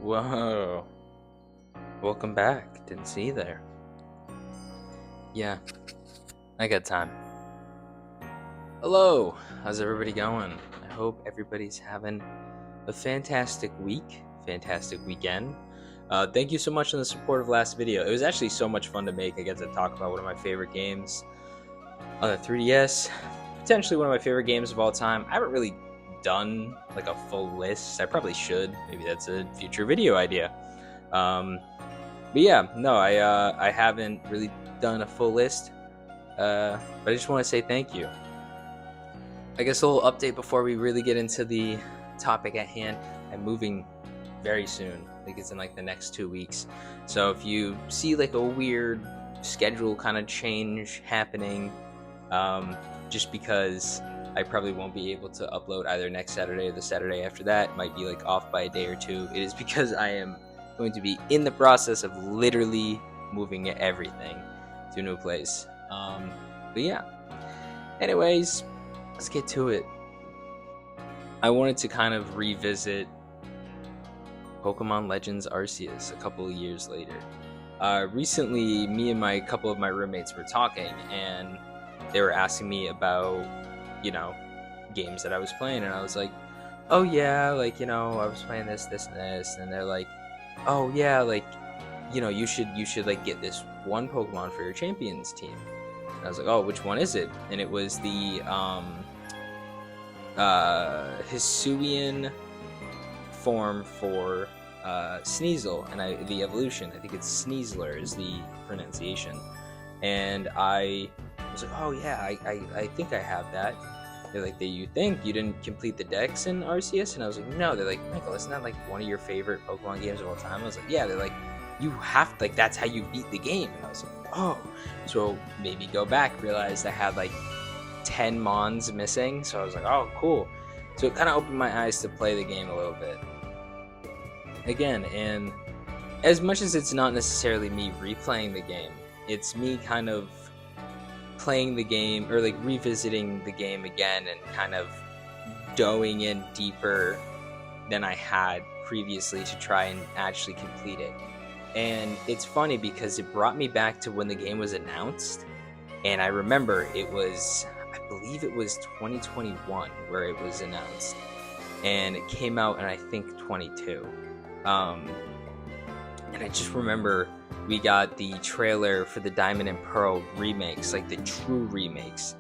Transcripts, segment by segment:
Whoa. Welcome back. Didn't see you there. Yeah, I got time. Hello. How's everybody going? I hope everybody's having a fantastic week, fantastic weekend. Thank you so much for the support of last video. It was actually so much fun to make. I get to talk about one of my favorite games on the 3DS. Potentially one of my favorite games of all time. I haven't really done like a full list. I probably should. Maybe that's a future video idea. But yeah, no, I haven't really done a full list. But I just want to say thank you. I guess a little update before we really get into the topic at hand. I'm moving very soon. I think it's in like the next 2 weeks. So if you see like a weird schedule kind of change happening, just because I probably won't be able to upload either next Saturday or the Saturday after that, might be like off by a day or two. It is because I am going to be in the process of literally moving everything to a new place. But yeah, anyways, let's get to it. I wanted to kind of revisit Pokemon Legends Arceus a couple of years later. Recently, me and a couple of my roommates were talking, and they were asking me about, games that I was playing, and I was like, oh yeah, I was playing this, and this, and they're like, oh yeah, you should like get this one Pokemon for your champions team. And I was like, oh, which one is it? And it was the Hisuian form for Sneasel, and the evolution. I think it's Sneasler is the pronunciation. And I was like, oh yeah, I think I have that. They're like, you think you didn't complete the Dex in Arceus? And I was like, no. They're like, Michael, isn't that like one of your favorite Pokemon games of all time? I was like, yeah. They're like, you have to, like, that's how you beat the game. And I was like, oh, so maybe go back. Realized I had like 10 Mons missing, so I was like, oh, cool. So it kind of opened my eyes to play the game a little bit again. And as much as it's not necessarily me replaying the game, it's me kind of playing the game, or like revisiting the game again and kind of going in deeper than I had previously to try and actually complete it. And it's funny because it brought me back to when the game was announced, and I remember I believe it was 2021 where it was announced, and it came out in I think 22. And I just remember we got the trailer for the Diamond and Pearl remakes, like the true remakes,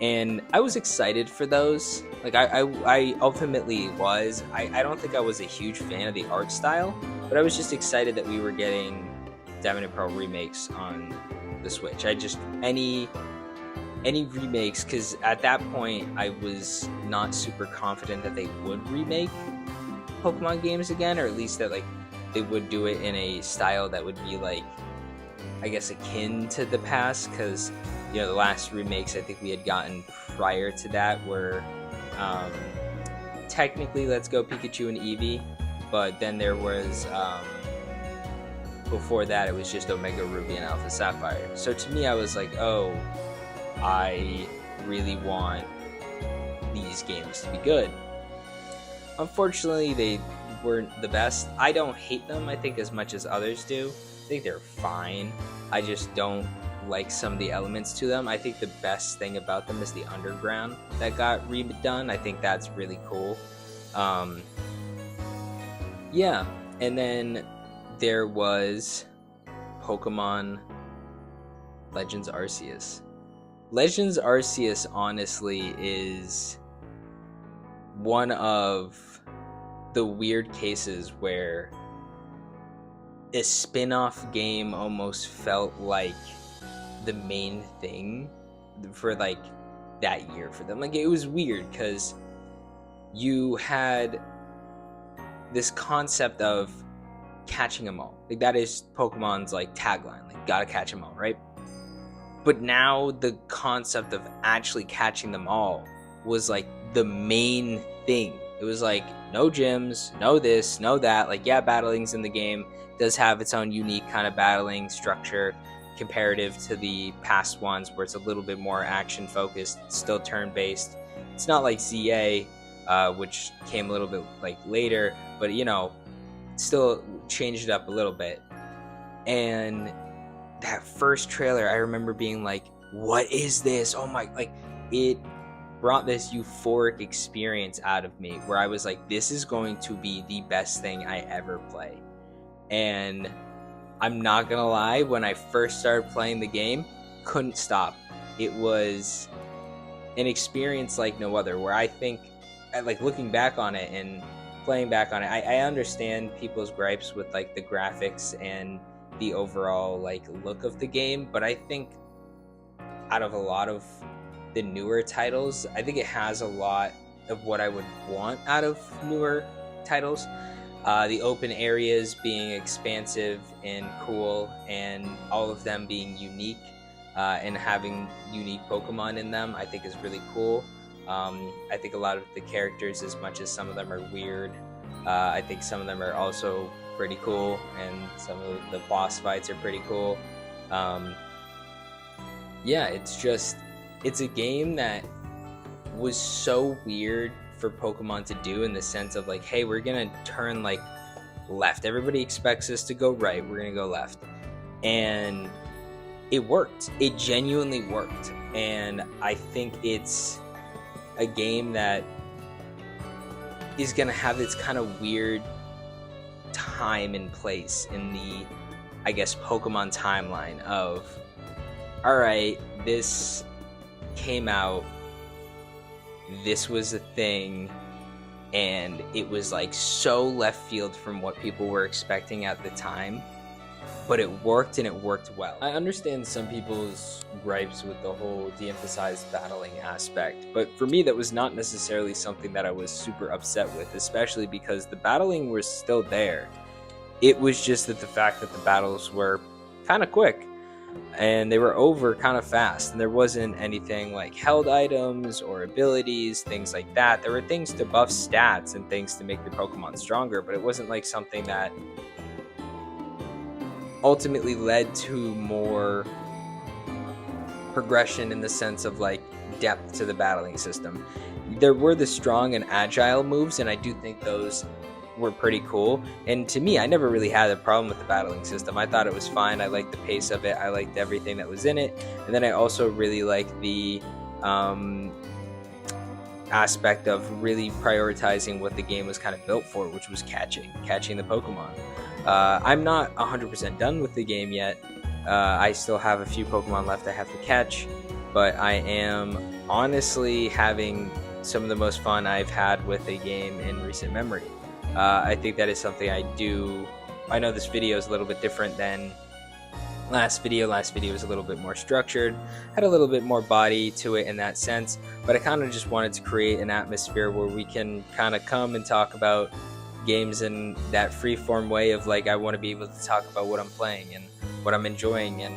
and I was excited for those. Like I ultimately was. I don't think I was a huge fan of the art style, but I was just excited that we were getting Diamond and Pearl remakes on the Switch. Any remakes, because at that point I was not super confident that they would remake Pokemon games again, or at least that like they would do it in a style that would be like, I guess, akin to the past, because the last remakes I think we had gotten prior to that were technically Let's Go Pikachu and Eevee, but then there was before that it was just Omega Ruby and Alpha Sapphire. So to me, I was like, oh, I really want these games to be good. Unfortunately, they weren't the best. I don't hate them, I think, as much as others do. I think they're fine. I just don't like some of the elements to them. I think the best thing about them is the underground that got redone. I think that's really cool. Yeah, and then there was Pokemon Legends Arceus. Legends Arceus honestly is one of the weird cases where a spin-off game almost felt like the main thing for like that year for them. Like, it was weird because you had this concept of catching them all. Like, that is Pokemon's like tagline, like, gotta catch them all, right? But now the concept of actually catching them all was like the main thing. It was like, no gyms, no this, no that. Like, yeah, battling's in the game does have its own unique kind of battling structure comparative to the past ones where it's a little bit more action focused, still turn based. It's not like ZA, which came a little bit like later, but still changed it up a little bit. And that first trailer, I remember being like, what is this? Oh my, like, it brought this euphoric experience out of me where I was like, this is going to be the best thing I ever play. And I'm not gonna lie, when I first started playing the game, couldn't stop. It was an experience like no other, where I think, like, looking back on it and playing back on it, I understand people's gripes with like the graphics and the overall like look of the game, but I think out of a lot of the newer titles, I think it has a lot of what I would want out of newer titles. The open areas being expansive and cool, and all of them being unique, and having unique Pokemon in them, I think is really cool. I think a lot of the characters, as much as some of them are weird, I think some of them are also pretty cool, and some of the boss fights are pretty cool. Yeah, it's a game that was so weird for Pokemon to do, in the sense of like, hey, we're gonna turn like left. Everybody expects us to go right. We're gonna go left. And it worked. It genuinely worked. And I think it's a game that is gonna have its kind of weird time and place in the, I guess, Pokemon timeline of, alright, this came out, this was a thing, and it was like so left field from what people were expecting at the time, but it worked, and it worked well. I understand some people's gripes with the whole de-emphasized battling aspect, but for me that was not necessarily something that I was super upset with, especially because the battling was still there. It was just that the fact that the battles were kind of quick, and they were over kind of fast, and there wasn't anything like held items or abilities, things like that. There were things to buff stats and things to make your Pokemon stronger, but it wasn't like something that ultimately led to more progression in the sense of like depth to the battling system. There were the strong and agile moves, and I do think those were pretty cool. And to me, I never really had a problem with the battling system. I thought it was fine. I liked the pace of it. I liked everything that was in it. And then I also really liked the aspect of really prioritizing what the game was kind of built for, which was catching the Pokemon. I'm not 100% done with the game yet. I still have a few Pokemon left I have to catch, but I am honestly having some of the most fun I've had with a game in recent memory. I think that is something I do. I know this video is a little bit different than last video. Last video was a little bit more structured, had a little bit more body to it in that sense, but I kind of just wanted to create an atmosphere where we can kind of come and talk about games in that free-form way of like, I want to be able to talk about what I'm playing and what I'm enjoying, and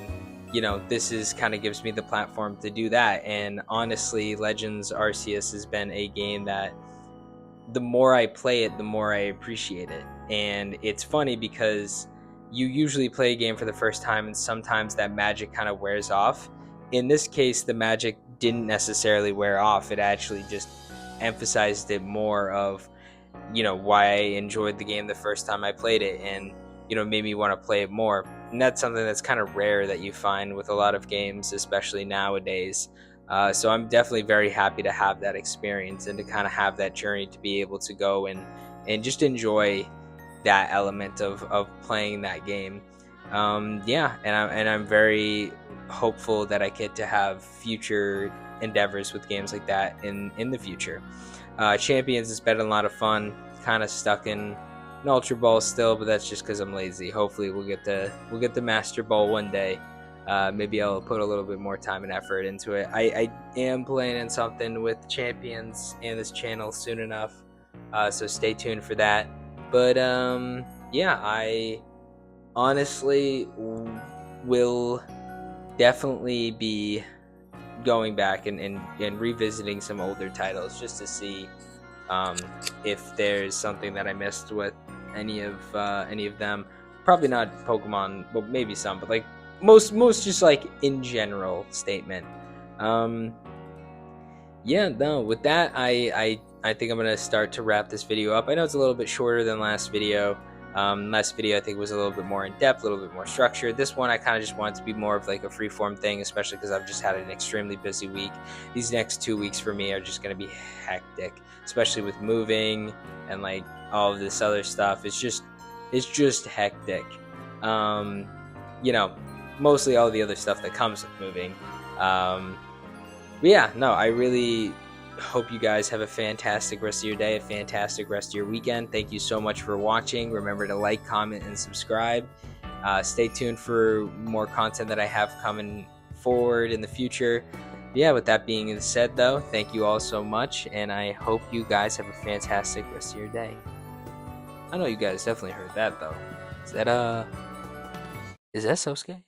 you know, this is kind of gives me the platform to do that. And honestly, Legends Arceus has been a game that the more I play it, the more I appreciate it. And it's funny because you usually play a game for the first time, and sometimes that magic kind of wears off. In this case, the magic didn't necessarily wear off. It actually just emphasized it more of, you know, why I enjoyed the game the first time I played it, and, you know, made me want to play it more. And that's something that's kind of rare that you find with a lot of games, especially nowadays. So I'm definitely very happy to have that experience and to kind of have that journey to be able to go and just enjoy that element of playing that game. Yeah, and I'm very hopeful that I get to have future endeavors with games like that in the future. Champions has been a lot of fun. Kind of stuck in an Ultra Ball still, but that's just because I'm lazy. Hopefully we'll get the Master Ball one day. Maybe I'll put a little bit more time and effort into it. I am planning something with Champions and this channel soon enough, so stay tuned for that. But yeah, I honestly will definitely be going back and revisiting some older titles just to see if there's something that I missed with any of them. Probably not Pokemon, well, maybe some, but like most just like in general statement. Yeah, no, with that, I think I'm gonna start to wrap this video up. I know it's a little bit shorter than last video, Last video I think was a little bit more in depth, a little bit more structured. This one I kind of just wanted to be more of like a freeform thing, especially because I've just had an extremely busy week. These next 2 weeks for me are just going to be hectic, especially with moving and like all of this other stuff. It's just hectic. You know, mostly all the other stuff that comes with moving. But yeah, no, I really hope you guys have a fantastic rest of your day, a fantastic rest of your weekend. Thank you so much for watching. Remember to like, comment, and subscribe. Stay tuned for more content that I have coming forward in the future. Yeah, with that being said, though, thank you all so much, and I hope you guys have a fantastic rest of your day. I know you guys definitely heard that, though. Is that Sosuke?